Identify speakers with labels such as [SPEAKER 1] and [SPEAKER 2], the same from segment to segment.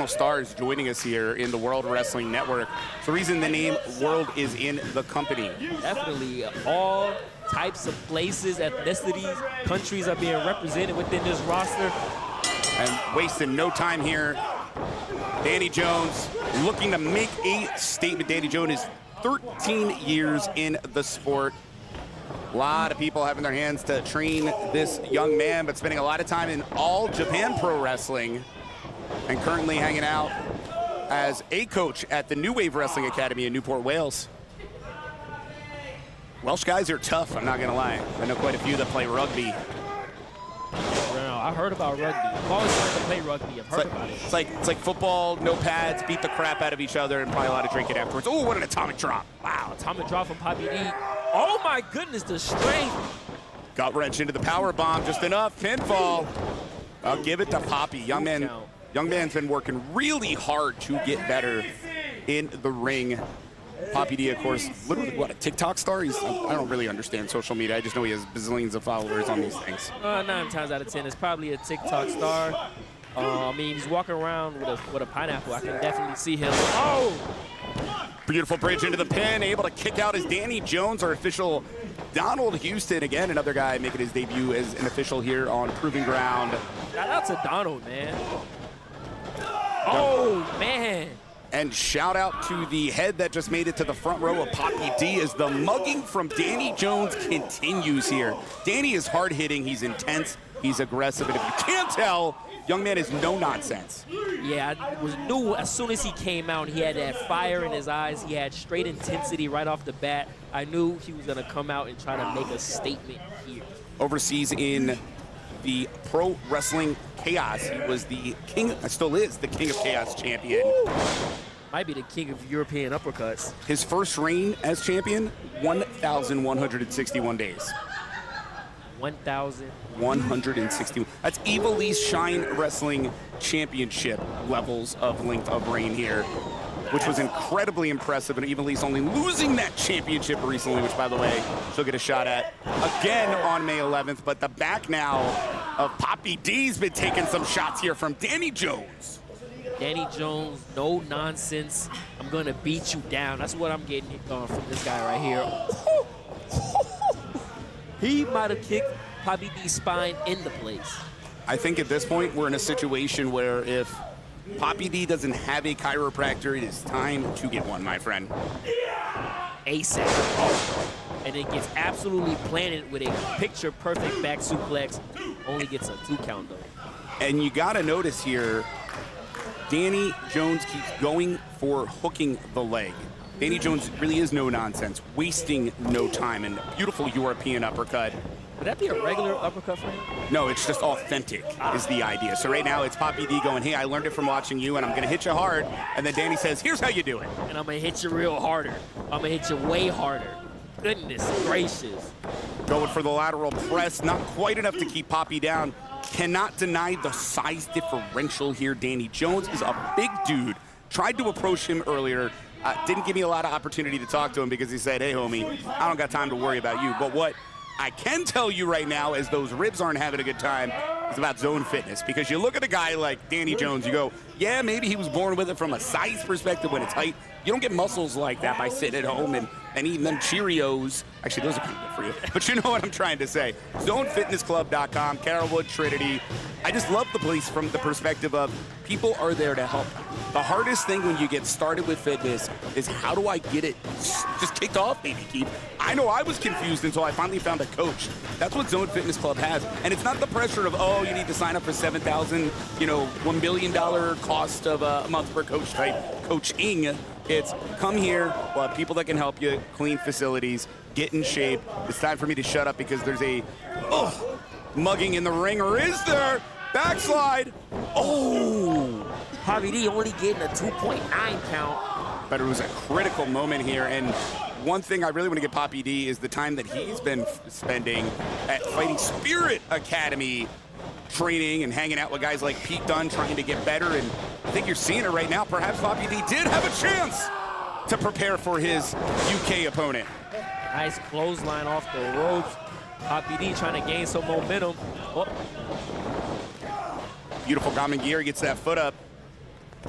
[SPEAKER 1] international stars joining us here in the World Wrestling Network. It's the reason the name World is in the company.
[SPEAKER 2] Definitely. All types of places, ethnicities, countries are being represented within this roster.
[SPEAKER 1] And wasting no time here. Danny Jones looking to make a statement. Danny Jones is 13 years in the sport. A lot of people having their hands to train this young man, but spending a lot of time in All Japan Pro Wrestling and currently hanging out as a coach at the New Wave Wrestling Academy in Newport, Wales. Welsh guys are tough, I'm not gonna lie. I know quite a few that play rugby.
[SPEAKER 2] I heard about rugby. I've always wanted to play rugby. I've heard about it.
[SPEAKER 1] It's like football, no pads, beat the crap out of each other, and probably a lot of drinking afterwards. Oh, what an atomic drop.
[SPEAKER 2] Wow, atomic drop from Papi D. Oh my goodness, the strength.
[SPEAKER 1] Gut wrench into the power bomb, just enough. Pinfall. I'll give it to Papi. Young man's been working really hard to get better in the ring. Papi D, of course, literally, what, a TikTok star? I don't really understand social media. I just know he has bazillions of followers on these things.
[SPEAKER 2] 9 times out of 10, it's probably a TikTok star. I mean, he's walking around with a pineapple. I can definitely see him. Oh!
[SPEAKER 1] Beautiful bridge into the pin, able to kick out as Danny Jones, our official. Donald Houston, again, another guy making his debut as an official here on Proving Ground.
[SPEAKER 2] Shout out to Donald, man. Oh, man.
[SPEAKER 1] And shout out to the head that just made it to the front row of Papi D as the mugging from Danny Jones continues here. Danny is hard-hitting, he's intense, he's aggressive, and if you can't tell, young man is no nonsense.
[SPEAKER 2] Yeah, I knew as soon as he came out, he had that fire in his eyes. He had straight intensity right off the bat. I knew he was going to come out and try to make a statement here.
[SPEAKER 1] Overseas in the Pro Wrestling Chaos, he was the king, still is the King of Chaos champion.
[SPEAKER 2] Woo! Might be the king of European uppercuts.
[SPEAKER 1] His first reign as champion, 1,161 days. 1,161. That's Evil East Shine Wrestling Championship levels of length of reign here, which was incredibly impressive. And Evil East only losing that championship recently, which, by the way, she'll get a shot at again on May 11th. But the back now of Papi D's been taking some shots here from Danny Jones.
[SPEAKER 2] Danny Jones, no nonsense. I'm going to beat you down. That's what I'm getting from this guy right here. He might have kicked Papi D's spine into place.
[SPEAKER 1] I think at this point, we're in a situation where if Papi D doesn't have a chiropractor, it is time to get one, my friend.
[SPEAKER 2] ASAP. And it gets absolutely planted with a picture-perfect back suplex. Only gets a 2 count, though.
[SPEAKER 1] And you got to notice here, Danny Jones keeps going for hooking the leg. Danny Jones really is no nonsense, wasting no time, and beautiful European uppercut.
[SPEAKER 2] Would that be a regular uppercut for him?
[SPEAKER 1] No, it's just authentic is the idea. So right now it's Papi D going, hey, I learned it from watching you, and I'm going to hit you hard. And then Danny says, here's how you do it.
[SPEAKER 2] And I'm going to hit you real harder. I'm going to hit you way harder. Goodness gracious.
[SPEAKER 1] Going for the lateral press, not quite enough to keep Papi down. Cannot deny the size differential here. Danny Jones is a big dude. Tried to approach him earlier. Didn't give me a lot of opportunity to talk to him because he said, hey, homie, I don't got time to worry about you. But what I can tell you right now is those ribs aren't having a good time. It's about zone fitness, because you look at a guy like Danny Jones, you go, yeah, maybe he was born with it from a size perspective when it's height. You don't get muscles like that by sitting at home and eating them Cheerios. Actually, those are kind of good for you. But you know what I'm trying to say. ZoneFitnessClub.com, Carrollwood, Trinity. I just love the place from the perspective of people are there to help. The hardest thing when you get started with fitness is how do I get it just kicked off, maybe, Keith? I know I was confused until I finally found a coach. That's what Zone Fitness Club has. And it's not the pressure of, oh, you need to sign up for $7,000, $1 million cost of a month for coach type coaching. It's come here, we'll have people that can help you, clean facilities, get in shape. It's time for me to shut up because there's a mugging in the ring, or is there? Backslide. Oh!
[SPEAKER 2] Papi D only getting a 2.9 count.
[SPEAKER 1] But it was a critical moment here, and one thing I really want to give Papi D is the time that he's been spending at Fighting Spirit Academy, training and hanging out with guys like Pete Dunne, trying to get better, and I think you're seeing it right now. Perhaps Papi D did have a chance to prepare for his UK opponent.
[SPEAKER 2] Nice clothesline off the ropes. Papi D trying to gain some momentum. Oh.
[SPEAKER 1] Beautiful common gear, gets that foot up.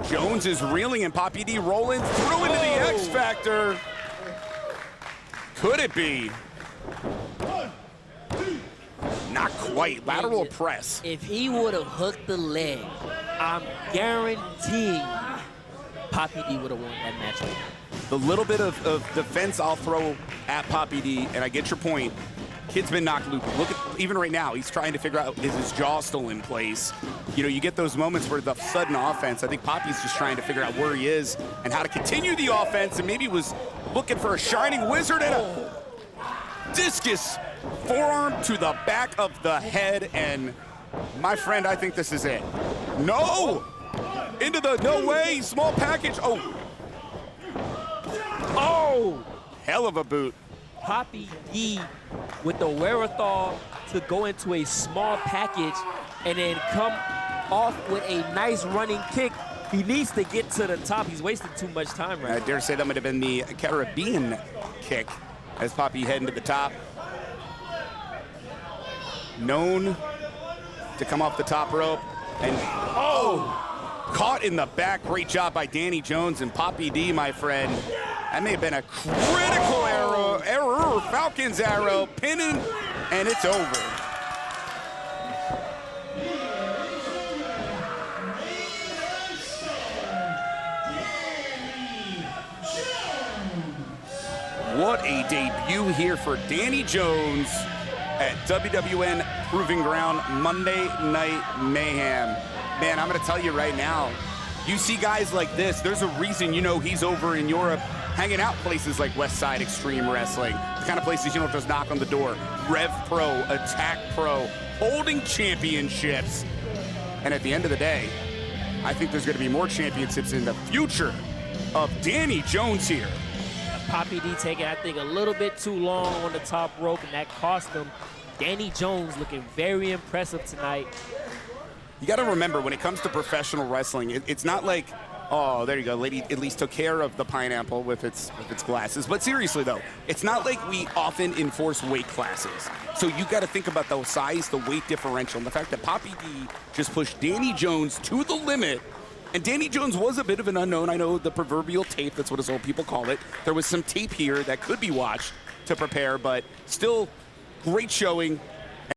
[SPEAKER 1] Jones is reeling and Papi D rolling through into the X Factor. Could it be? Not quite. Lateral press.
[SPEAKER 2] If he would have hooked the leg, I'm guaranteeing Papi D would have won that match.
[SPEAKER 1] The little bit of defense I'll throw at Papi D, and I get your point. Kid's been knocked loopy. Look at, even right now, he's trying to figure out, is his jaw still in place? You know, you get those moments where the sudden offense, I think Papi's just trying to figure out where he is and how to continue the offense, and maybe was looking for a shining wizard and a discus forearm to the back of the head, and my friend, I think this is it. No! Into the, no way, small package. Oh! Oh! Hell of a boot.
[SPEAKER 2] Papi D with the wherewithal to go into a small package and then come off with a nice running kick. He needs to get to the top. He's wasting too much time right now.
[SPEAKER 1] I dare say that might have been the Caribbean kick as Papi heading to the top. Known to come off the top rope. And, oh! Caught in the back. Great job by Danny Jones and Papi D, my friend. That may have been a critical error. Falcon's arrow, pinning, and it's over. What a debut here for Danny Jones at WWN Proving Ground Monday Night Mayhem. Man, I'm gonna tell you right now, you see guys like this, there's a reason you know he's over in Europe hanging out places like Westside Extreme Wrestling, the kind of places you don't just knock on the door. Rev Pro, Attack Pro, holding championships. And at the end of the day, I think there's gonna be more championships in the future of Danny Jones here.
[SPEAKER 2] Papi D taking, I think, a little bit too long on the top rope, and that cost him. Danny Jones looking very impressive tonight.
[SPEAKER 1] You got to remember, when it comes to professional wrestling, it's not like, oh, there you go, lady at least took care of the pineapple with its glasses. But seriously, though, it's not like we often enforce weight classes. So you got to think about the size, the weight differential, and the fact that Papi D just pushed Danny Jones to the limit. And Danny Jones was a bit of an unknown. I know the proverbial tape, that's what his old people call it. There was some tape here that could be watched to prepare, but still great showing.